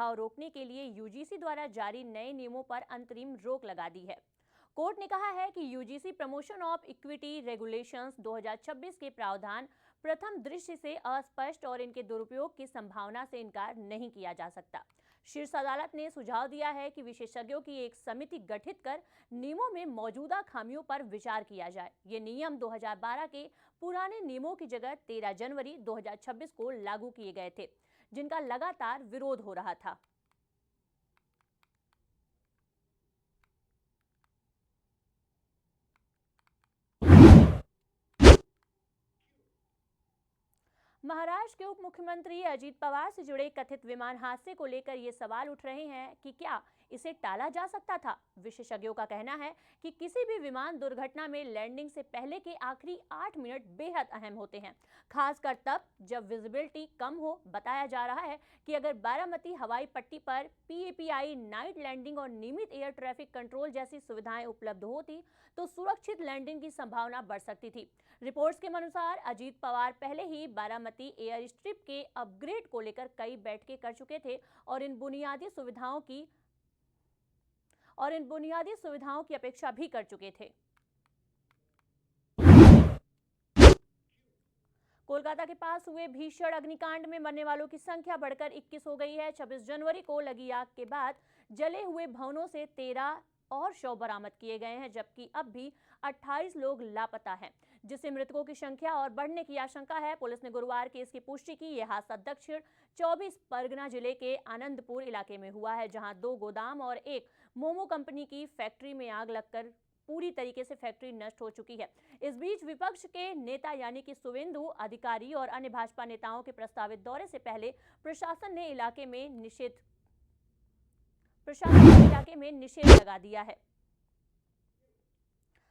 प्रभाव रोकने के लिए यूजीसी द्वारा जारी नए नियमों पर अंतरिम रोक लगा दी है। कोर्ट ने कहा है कि UGC promotion of equity regulations 2026 के प्रावधान प्रथम दृष्टि से अस्पष्ट और इनके दुरुपयोग की संभावना से इनकार नहीं किया जा सकता। शीर्ष अदालत ने सुझाव दिया है कि विशेषज्ञों की एक समिति गठित कर नियमों में मौजूदा खामियों पर विचार किया जाए। ये नियम 2012 के पुराने नियमों की जगह 13 जनवरी 2026 को लागू किए गए थे, जिनका लगातार विरोध हो रहा था। महाराष्ट्र के उप मुख्यमंत्री अजीत पवार से जुड़े कथित विमान हादसे को लेकर ये सवाल उठ रहे हैं कि क्या इसे टाला जा सकता था। विशेषज्ञों का कहना है कि किसी भी विमान दुर्घटना में लैंडिंग से पहले के आखिरी 8 मिनट बेहद अहम होते हैं, खासकर तब जब विजिबिलिटी कम हो। बताया जा रहा है कि अगर बारामती हवाई पट्टी पर पीएपीआई, नाइट लैंडिंग और नियमित एयर ट्रैफिक कंट्रोल जैसी सुविधाएं उपलब्ध होती तो सुरक्षित लैंडिंग की संभावना बढ़ सकती थी। रिपोर्ट्स के अनुसार अजीत पवार पहले ही बारामती एयर स्ट्रिप के अपग्रेड को लेकर कई बैठकें कर चुके थे और इन बुनियादी सुविधाओं की अपेक्षा भी कर चुके थे। कोलकाता के पास हुए भीषण अग्निकांड में मरने वालों की संख्या बढ़कर 21 हो गई है। 26 जनवरी को लगी आग के बाद जले हुए भवनों से 13 और शव बरामद किए गए हैं, जबकि अब भी 28 लोग लापता हैं, जिससे मृतकों की संख्या और बढ़ने की आशंका है। पुलिस ने गुरुवार की इसकी पुष्टि की। यह हादसा दक्षिण 24 परगना जिले के आनंदपुर इलाके में हुआ है, जहां 2 गोदाम और एक मोमो कंपनी की फैक्ट्री में आग लगकर पूरी तरीके से फैक्ट्री नष्ट हो चुकी है। इस बीच विपक्ष के नेता यानी कि शुवेंदु अधिकारी और अन्य भाजपा नेताओं के प्रस्तावित दौरे से पहले प्रशासन ने इलाके में निषेध लगा दिया है।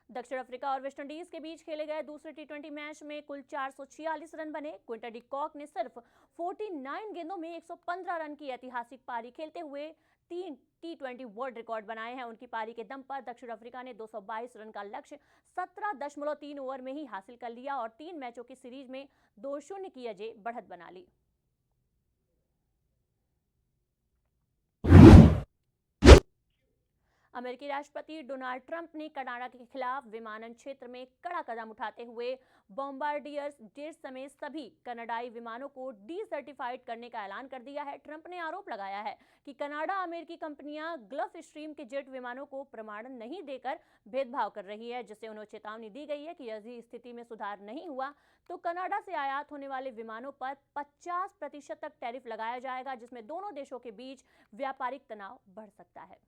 दक्षिण अफ्रीका और वेस्टइंडीज के बीच खेले गए दूसरे टी20 मैच में कुल 446 रन बने। क्विंटन डी कॉक ने सिर्फ 49 गेंदों में 115 रन की ऐतिहासिक पारी खेलते हुए 3 टी20 वर्ल्ड रिकॉर्ड बनाए हैं। उनकी पारी के दम पर दक्षिण अफ्रीका ने 222 रन का लक्ष्य 17.3 ओवर में ही हासिल कर लिया और 3 मैचों की सीरीज में 2-0 की अजय बढ़त बना ली। अमेरिकी राष्ट्रपति डोनाल्ड ट्रंप ने कनाडा के खिलाफ विमानन क्षेत्र में कड़ा कदम उठाते हुए बॉम्बार्डियर्स जेट समेत सभी कनाडाई विमानों को डीसर्टिफाइड करने का ऐलान कर दिया है। ट्रंप ने आरोप लगाया है कि कनाडा अमेरिकी कंपनियां गल्फ स्ट्रीम के जेट विमानों को प्रमाणन नहीं देकर भेदभाव कर रही है, जिससे उन्हें चेतावनी दी गई है कि यदि स्थिति में सुधार नहीं हुआ तो कनाडा से आयात होने वाले विमानों पर 50% तक टैरिफ लगाया जाएगा, जिसमें दोनों देशों के बीच व्यापारिक तनाव बढ़ सकता है।